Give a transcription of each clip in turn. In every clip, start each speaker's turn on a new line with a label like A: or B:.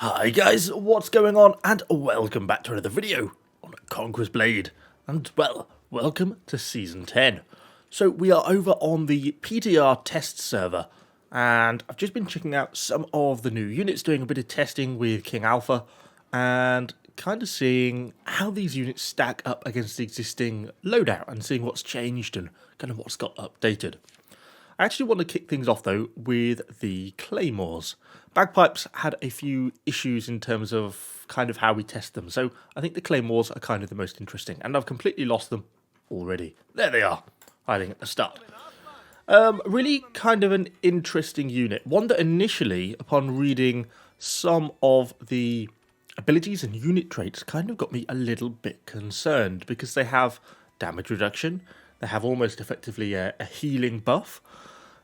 A: Hi guys, what's going on, and welcome back to another video on Conqueror's Blade, and well, welcome to Season 10. So we are over on the PTR test server, and I've just been checking out some of the new units, doing a bit of testing with King Alpha, and kind of seeing how these units stack up against the existing loadout, and seeing what's changed and kind of what's got updated. I actually want to kick things off though with the Claymores. Bagpipes had a few issues in terms of kind of how we test them, so I think the Claymores are kind of the most interesting, and I've completely lost them already. There they are, hiding at the start. Really kind of an interesting unit, one that initially, upon reading some of the abilities and unit traits, kind of got me a little bit concerned, because they have damage reduction, they have almost effectively a healing buff,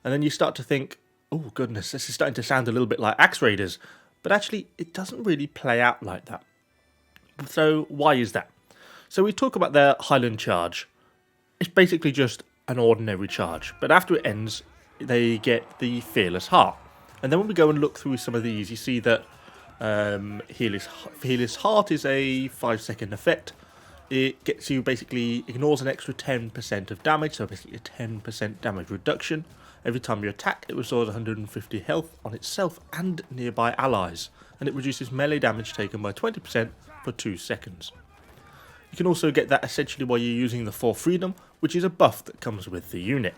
A: and then you start to think, oh goodness, this is starting to sound a little bit like Axe Raiders, but actually it doesn't really play out like that. So why is that? So we talk about their Highland charge. It's basically just an ordinary charge, but after it ends, they get the Fearless Heart. And then when we go and look through some of these, you see that Fearless Heart is a 5-second effect. It gets you, basically ignores an extra 10% of damage, so basically a 10% damage reduction. Every time you attack, it restores 150 health on itself and nearby allies, and it reduces melee damage taken by 20% for 2 seconds. You can also get that essentially while you're using the 4 Freedom, which is a buff that comes with the unit.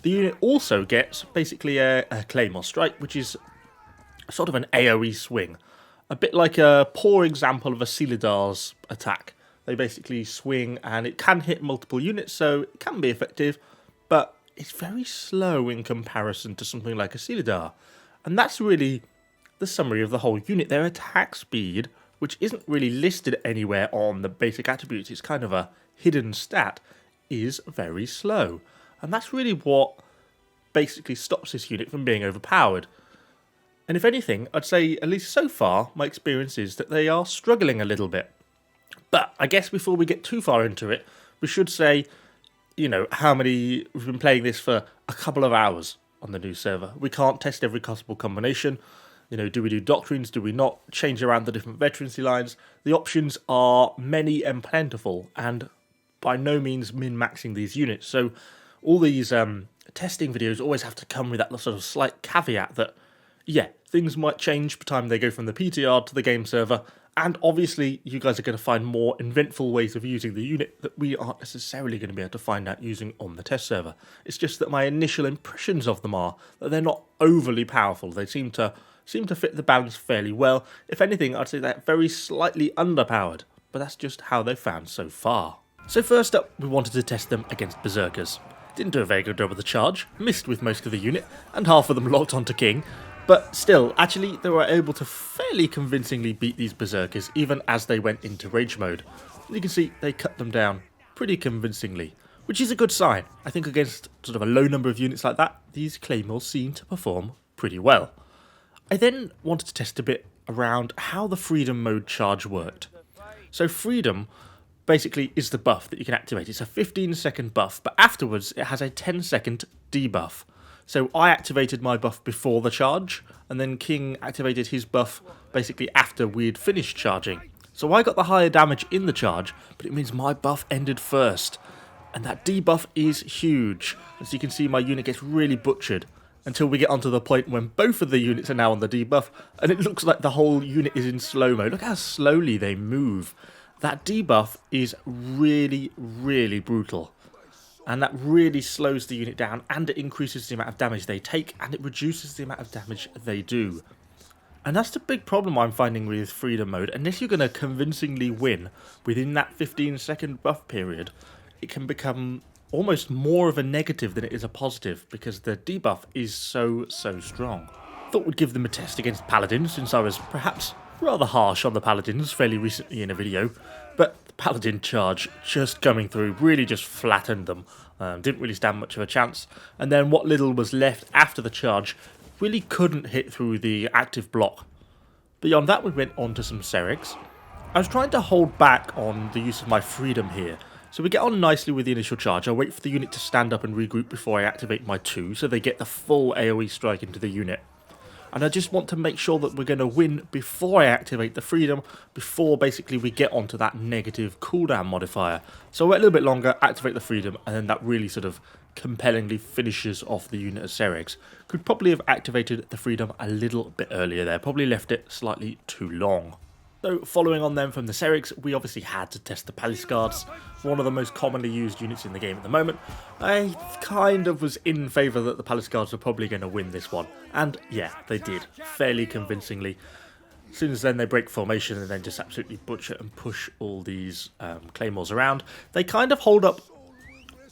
A: The unit also gets basically a Claymore Strike, which is sort of an AoE swing, a bit like a poor example of a Sealidar's attack. They basically swing, and it can hit multiple units, so it can be effective, but it's very slow in comparison to something like a Sealidar. And that's really the summary of the whole unit. Their attack speed, which isn't really listed anywhere on the basic attributes, it's kind of a hidden stat, is very slow. And that's really what basically stops this unit from being overpowered. And if anything, I'd say, at least so far, my experience is that they are struggling a little bit. But I guess before we get too far into it, we should say, you know, we've been playing this for a couple of hours on the new server. We can't test every possible combination. You know, do we do doctrines? Do we not? Change around the different veterancy lines? The options are many and plentiful, and by no means min-maxing these units. So all these testing videos always have to come with that sort of slight caveat that, yeah, things might change by the time they go from the PTR to the game server, and obviously you guys are going to find more inventful ways of using the unit that we aren't necessarily going to be able to find out using on the test server. It's just that my initial impressions of them are that they're not overly powerful. They seem to fit the balance fairly well. If anything, I'd say they're very slightly underpowered, but that's just how they've found so far. So first up, we wanted to test them against Berserkers. Didn't do a very good job of the charge, missed with most of the unit, and half of them locked onto King. But still, actually, they were able to fairly convincingly beat these Berserkers, even as they went into Rage mode. And you can see they cut them down pretty convincingly, which is a good sign. I think against sort of a low number of units like that, these Claymores seem to perform pretty well. I then wanted to test a bit around how the Freedom mode charge worked. So Freedom basically is the buff that you can activate. It's a 15-second buff, but afterwards it has a 10-second debuff. So I activated my buff before the charge, and then King activated his buff basically after we'd finished charging. So I got the higher damage in the charge, but it means my buff ended first. And that debuff is huge. As you can see, my unit gets really butchered until we get onto the point when both of the units are now on the debuff, and it looks like the whole unit is in slow-mo. Look how slowly they move. That debuff is really, really brutal. And that really slows the unit down, and it increases the amount of damage they take, and it reduces the amount of damage they do. And that's the big problem I'm finding with Freedom mode. Unless you're going to convincingly win within that 15-second buff period, it can become almost more of a negative than it is a positive, because the debuff is so strong. Thought we'd give them a test against Paladins, since I was perhaps rather harsh on the Paladins fairly recently in a video, but the Paladin charge just coming through really just flattened them. Didn't really stand much of a chance, and then what little was left after the charge really couldn't hit through the active block. Beyond that, we went on to some Seregs. I was trying to hold back on the use of my Freedom here, so we get on nicely with the initial charge. I wait for the unit to stand up and regroup before I activate my 2, so they get the full AoE strike into the unit. And I just want to make sure that we're going to win before I activate the freedom, before basically we get onto that negative cooldown modifier. So I wait a little bit longer, activate the freedom, and then that really sort of compellingly finishes off the unit of Cerex. Could probably have activated the freedom a little bit earlier there, probably left it slightly too long. So following on then from the Cerex, we obviously had to test the Palace Guards, one of the most commonly used units in the game at the moment. I kind of was in favour that the Palace Guards were probably going to win this one, and yeah, they did, fairly convincingly. As soon as then they break formation and then just absolutely butcher and push all these Claymores around, they kind of hold up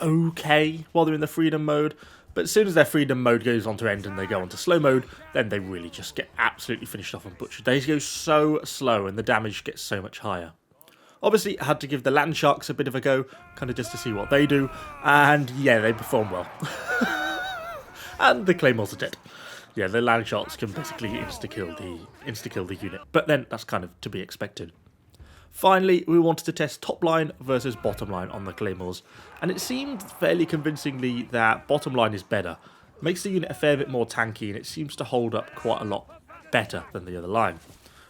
A: okay while they're in the freedom mode. But as soon as their freedom mode goes on to end and they go onto slow mode, then they really just get absolutely finished off and butchered. They go so slow and the damage gets so much higher. Obviously, I had to give the land sharks a bit of a go, kind of just to see what they do. And yeah, they perform well. And the Claymores are dead. Yeah, the land sharks can basically insta-kill the unit. But then that's kind of to be expected. Finally, we wanted to test top line versus bottom line on the Claymores, and it seemed fairly convincingly that bottom line is better. It makes the unit a fair bit more tanky, and it seems to hold up quite a lot better than the other line.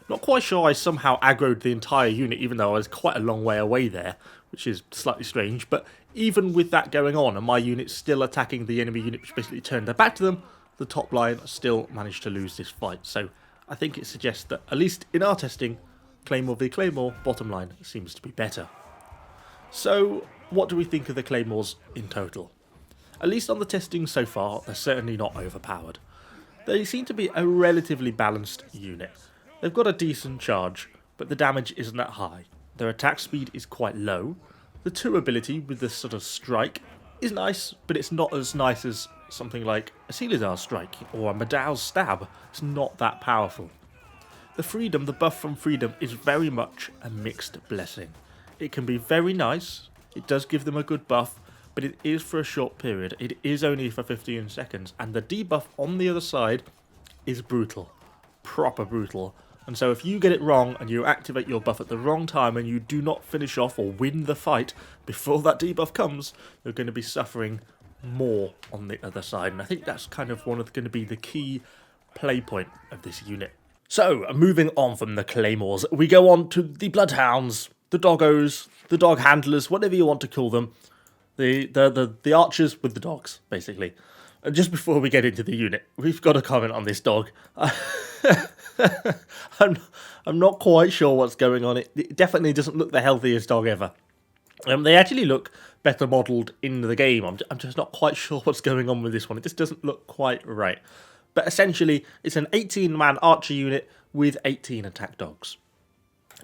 A: Not quite sure I somehow aggroed the entire unit, even though I was quite a long way away there, which is slightly strange, but even with that going on, and my unit still attacking the enemy unit, which basically turned their back to them, the top line still managed to lose this fight. So I think it suggests that, at least in our testing, Claymore v Claymore, bottom line seems to be better. So, what do we think of the Claymores in total? At least on the testing so far, they're certainly not overpowered. They seem to be a relatively balanced unit. They've got a decent charge, but the damage isn't that high. Their attack speed is quite low. The 2 ability with this sort of strike is nice, but it's not as nice as something like a Sealidar's strike or a Madow's stab. It's not that powerful. The freedom, the buff from freedom, is very much a mixed blessing. It can be very nice, it does give them a good buff, but it is for a short period. It is only for 15 seconds, and the debuff on the other side is brutal. Proper brutal. And so if you get it wrong and you activate your buff at the wrong time and you do not finish off or win the fight before that debuff comes, you're going to be suffering more on the other side. And I think that's kind of going to be the key play point of this unit. So, moving on from the Claymores, we go on to the Bloodhounds, the Doggos, the Dog Handlers, whatever you want to call them. The archers with the dogs, basically. And just before we get into the unit, we've got a comment on this dog. I'm not quite sure what's going on. It definitely doesn't look the healthiest dog ever. They actually look better modelled in the game. I'm just not quite sure what's going on with this one. It just doesn't look quite right. But essentially, it's an 18-man archer unit with 18 attack dogs.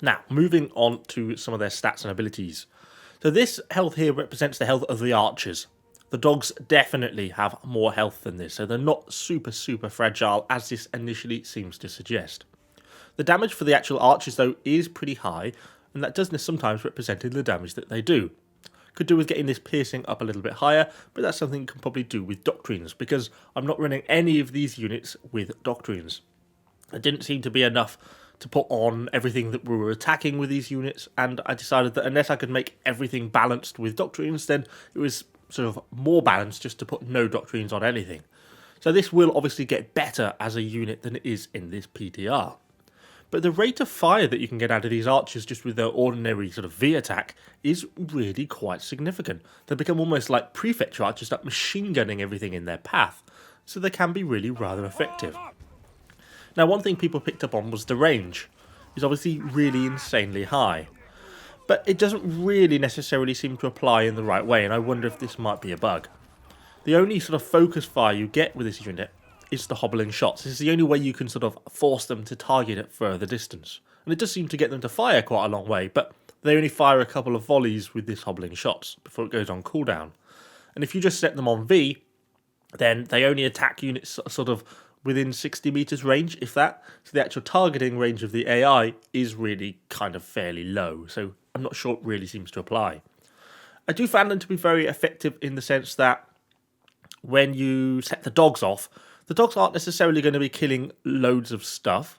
A: Now, moving on to some of their stats and abilities. So this health here represents the health of the archers. The dogs definitely have more health than this, so they're not super fragile, as this initially seems to suggest. The damage for the actual archers, though, is pretty high, and that does sometimes represent the damage that they do. Could do with getting this piercing up a little bit higher, but that's something you can probably do with doctrines, because I'm not running any of these units with doctrines. It didn't seem to be enough to put on everything that we were attacking with these units, and I decided that unless I could make everything balanced with doctrines, then it was sort of more balanced just to put no doctrines on anything. So this will obviously get better as a unit than it is in this PTR. But the rate of fire that you can get out of these archers just with their ordinary sort of V attack is really quite significant. They become almost like prefecture archers, like machine gunning everything in their path. So they can be really rather effective. Now, one thing people picked up on was the range. It's obviously really insanely high. But it doesn't really necessarily seem to apply in the right way, and I wonder if this might be a bug. The only sort of focus fire you get with this unit is the hobbling shots. This is the only way you can sort of force them to target at further distance. And it does seem to get them to fire quite a long way, but they only fire a couple of volleys with this hobbling shots before it goes on cooldown. And if you just set them on V, then they only attack units sort of within 60 meters range, if that. So the actual targeting range of the AI is really kind of fairly low, so I'm not sure it really seems to apply. I do find them to be very effective in the sense that when you set the dogs off, the dogs aren't necessarily going to be killing loads of stuff.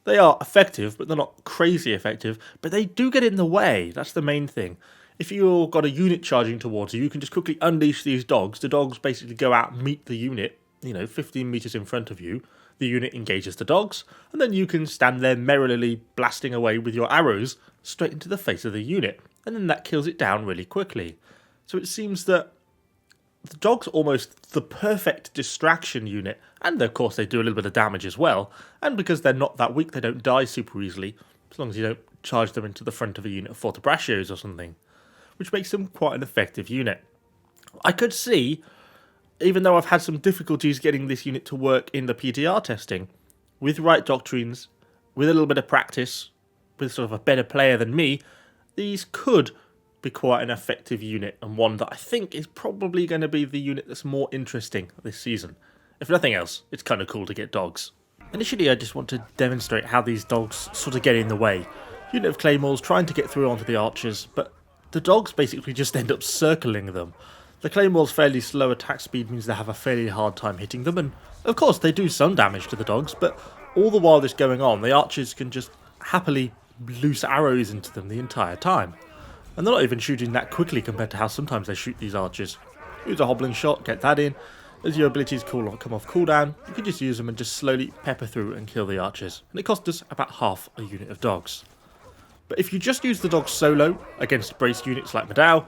A: They are effective, but they're not crazy effective. But they do get in the way. That's the main thing. If you've got a unit charging towards you, you can just quickly unleash these dogs. The dogs basically go out and meet the unit, 15 meters in front of you. The unit engages the dogs, and then you can stand there merrily blasting away with your arrows straight into the face of the unit, and then that kills it down really quickly. So it seems that the dog's almost the perfect distraction unit, and of course they do a little bit of damage as well, and because they're not that weak they don't die super easily, as long as you don't charge them into the front of a unit of fortebraccios or something, which makes them quite an effective unit. I could see, even though I've had some difficulties getting this unit to work in the PTR testing, with right doctrines, with a little bit of practice, with sort of a better player than me, these could be quite an effective unit, and one that I think is probably going to be the unit that's more interesting this season. If nothing else, it's kind of cool to get dogs. Initially I just want to demonstrate how these dogs sort of get in the way. Unit of Claymores trying to get through onto the archers, but the dogs basically just end up circling them. The Claymore's fairly slow attack speed means they have a fairly hard time hitting them, and of course they do some damage to the dogs, but all the while this going on, the archers can just happily loose arrows into them the entire time. And they're not even shooting that quickly compared to how sometimes they shoot these archers. Use a hobbling shot, get that in. As your abilities come off cooldown, you can just use them and just slowly pepper through and kill the archers. And it costs us about half a unit of dogs. But if you just use the dogs solo against braced units like Madao,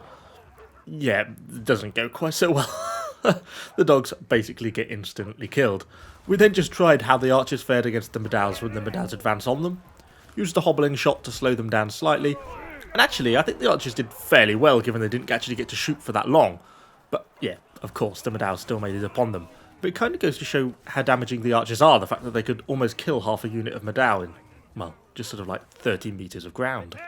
A: yeah, it doesn't go quite so well. The dogs basically get instantly killed. We then just tried how the archers fared against the Madaos when the Madaos advance on them. Used the hobbling shot to slow them down slightly. And actually, I think the archers did fairly well given they didn't actually get to shoot for that long. But yeah, of course, the Madaos still made it upon them. But it kind of goes to show how damaging the archers are, the fact that they could almost kill half a unit of Madao in, well, just sort of like 30 metres of ground.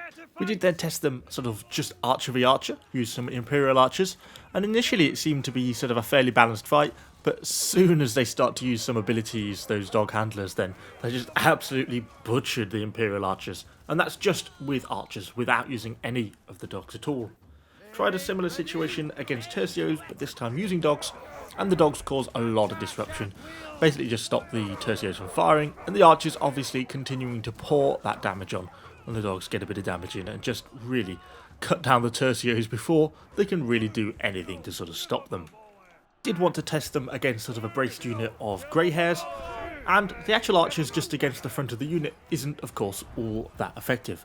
A: We did then test them sort of just archer v archer, use some Imperial archers, and initially it seemed to be sort of a fairly balanced fight, but as soon as they start to use some abilities, those dog handlers, then they just absolutely butchered the Imperial archers, and that's just with archers, without using any of the dogs at all. Tried a similar situation against tercios, but this time using dogs, and the dogs cause a lot of disruption. Basically just stop the tercios from firing, and the archers obviously continuing to pour that damage on, and the dogs get a bit of damage in and just really cut down the tercios before they can really do anything to sort of stop them. Did want to test them against sort of a braced unit of grey hairs, and the actual archers just against the front of the unit isn't of course all that effective.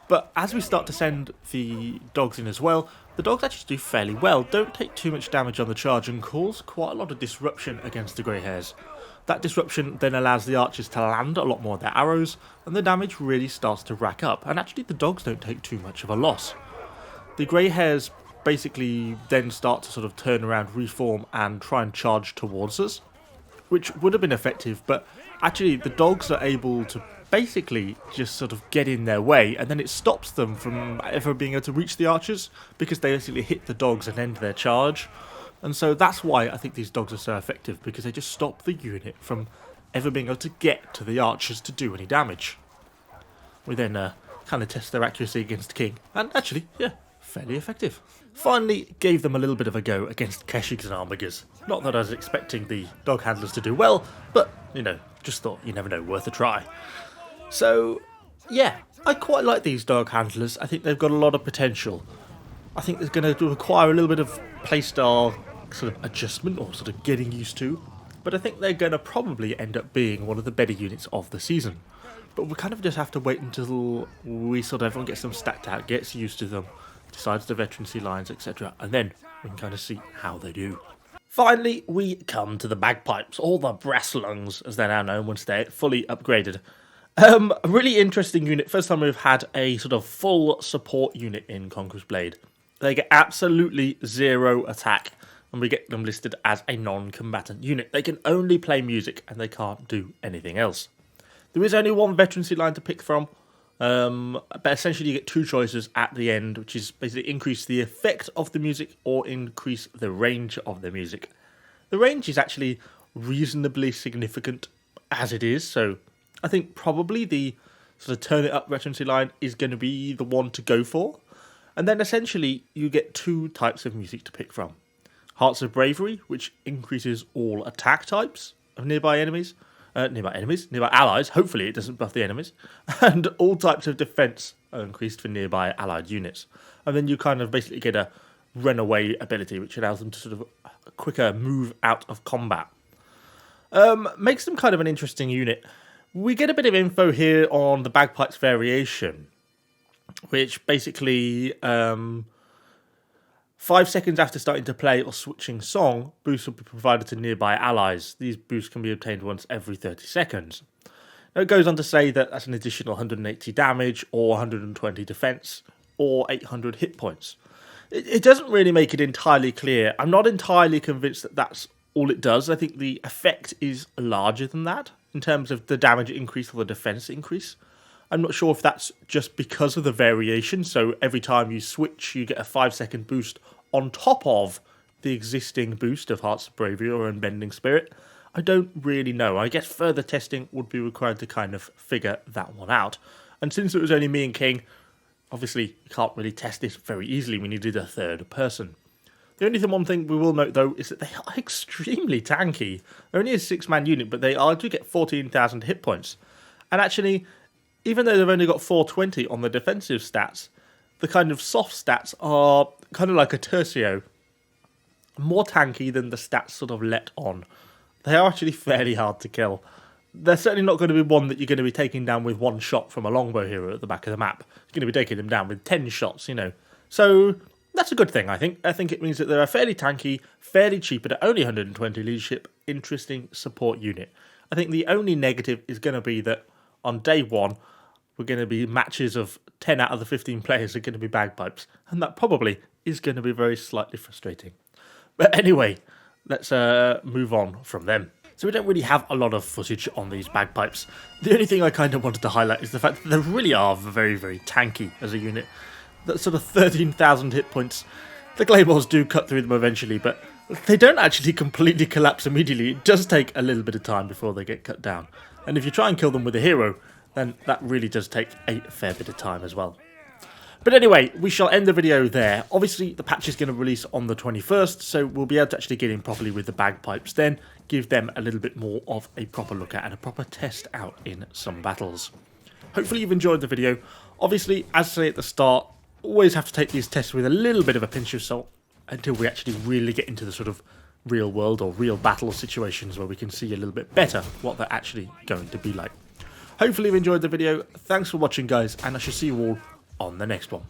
A: But as we start to send the dogs in as well, the dogs actually do fairly well, don't take too much damage on the charge and cause quite a lot of disruption against the grey hairs. That disruption then allows the archers to land a lot more of their arrows, and the damage really starts to rack up, and actually the dogs don't take too much of a loss. The grey hairs basically then start to sort of turn around, reform, and try and charge towards us, which would have been effective, but actually the dogs are able to basically just sort of get in their way, and then it stops them from ever being able to reach the archers, because they basically hit the dogs and end their charge. And so that's why I think these dogs are so effective, because they just stop the unit from ever being able to get to the archers to do any damage. We then kind of test their accuracy against King, and actually, yeah, fairly effective. Finally, gave them a little bit of a go against Keshiks and Armigers. Not that I was expecting the dog handlers to do well, but, you know, just thought, you never know, worth a try. So, yeah, I quite like these dog handlers. I think they've got a lot of potential. I think they're going to require a little bit of playstyle sort of adjustment or sort of getting used to, but I think they're going to probably end up being one of the better units of the season. But we kind of just have to wait until we sort of everyone gets them stacked out, gets used to them, decides the veterancy lines, etc., and then we can kind of see how they do. Finally, we come to the bagpipes, or the brass lungs, as they're now known once they're fully upgraded. A really interesting unit. First time we've had a sort of full support unit in Conqueror's Blade. They get absolutely zero attack, and we get them listed as a non-combatant unit. They can only play music, and they can't do anything else. There is only one veterancy line to pick from, but essentially you get two choices at the end, which is basically increase the effect of the music or increase the range of the music. The range is actually reasonably significant as it is, so I think probably the sort of turn it up veterancy line is going to be the one to go for. And then essentially you get two types of music to pick from. Hearts of Bravery, which increases all attack types of nearby allies, hopefully it doesn't buff the enemies, and all types of defense are increased for nearby allied units. And then you kind of basically get a runaway ability, which allows them to sort of quicker move out of combat. Makes them kind of an interesting unit. We get a bit of info here on the bagpipes variation, which basically 5 seconds after starting to play or switching song, boosts will be provided to nearby allies. These boosts can be obtained once every 30 seconds. Now it goes on to say that that's an additional 180 damage or 120 defense or 800 hit points. It doesn't really make it entirely clear. I'm not entirely convinced that that's all it does. I think the effect is larger than that in terms of the damage increase or the defense increase. I'm not sure if that's just because of the variation, so every time you switch you get a 5-second boost on top of the existing boost of Hearts of Bravery or Unbending Spirit. I don't really know. I guess further testing would be required to kind of figure that one out. And since it was only me and King, obviously you can't really test this very easily. We needed a third person. The only one thing we will note though is that they are extremely tanky. They're only a 6-man unit, but they do get 14,000 hit points. And actually, even though they've only got 420 on the defensive stats, the kind of soft stats are kind of like a Tercio. More tanky than the stats sort of let on. They are actually fairly hard to kill. They're certainly not going to be one that you're going to be taking down with 1 shot from a longbow hero at the back of the map. You're going to be taking them down with 10 shots, you know. So that's a good thing, I think. I think it means that they're a fairly tanky, fairly cheap, at only 120 leadership, interesting support unit. I think the only negative is going to be that on day 1, we're going to be matches of 10 out of the 15 players are going to be bagpipes. And that probably is going to be very slightly frustrating. But anyway, let's move on from them. So we don't really have a lot of footage on these bagpipes. The only thing I kind of wanted to highlight is the fact that they really are very, very tanky as a unit. That sort of 13,000 hit points. The Claymores do cut through them eventually, but they don't actually completely collapse immediately. It does take a little bit of time before they get cut down. And if you try and kill them with a hero, then that really does take a fair bit of time as well. But anyway, we shall end the video there. Obviously, the patch is going to release on the 21st, so we'll be able to actually get in properly with the bagpipes then, give them a little bit more of a proper look at and a proper test out in some battles. Hopefully you've enjoyed the video. Obviously, as I say at the start, always have to take these tests with a little bit of a pinch of salt until we actually really get into the sort of real world or real battle situations where we can see a little bit better what they're actually going to be like. Hopefully you've enjoyed the video. Thanks for watching, guys, and I shall see you all on the next one.